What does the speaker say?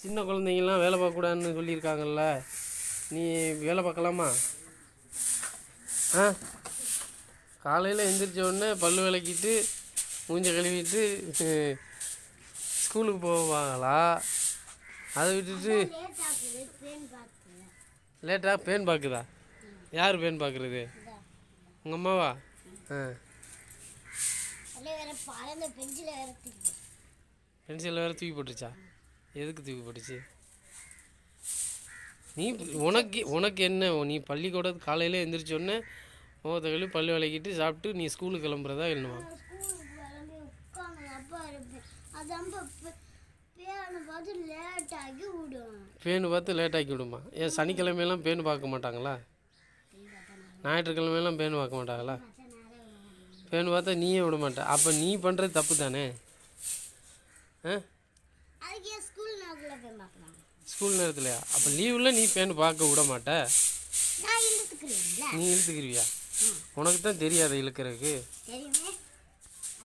சின்ன குழந்தைங்களாம் வேலை பார்க்கக்கூடாதுன்னு சொல்லியிருக்காங்கல்ல, நீ வேலை பார்க்கலாமா? ஆ, காலையில் எந்திரிச்ச உடனே பல் விளக்கிட்டு மூஞ்ச கழுவிட்டு ஸ்கூலுக்கு போவாங்களா? அதை விட்டுட்டு லேட்டாக பேன் பார்க்குதா? யார் பேன் பார்க்குறது? உங்கள் அம்மாவா? ஆ, பென்சில் வேறு தூக்கி போட்டுருச்சா? எதுக்கு தூக்கி போட்டுச்சு? நீ உனக்கு என்ன, நீ பள்ளிக்கூட காலையில் எந்திரிச்சோடனே முகத்தை கழுவி பல் விளக்கிட்டு சாப்பிட்டு நீ ஸ்கூலுக்கு கிளம்புறதா என்னவா? பேனு பார்த்து லேட்டாக்கி விடுமா? ஏன் சனிக்கிழமையெல்லாம் பேனு பார்க்க மாட்டாங்களா? ஞாயிற்றுக்கிழமையெல்லாம் பேனு பார்க்க மாட்டாங்களா? பேனு பார்த்தா நீயே விட மாட்ட. அப்போ நீ பண்ணுறது தப்பு தானே? ஆ, ஸ்கூல் நேரத்துலையா? அப்போ லீவில் நீ பேனு பார்க்க விட மாட்ட? நீ இழுத்துக்கிறியா? உனக்கு தான் தெரியாது இழுக்கிறதுக்கு.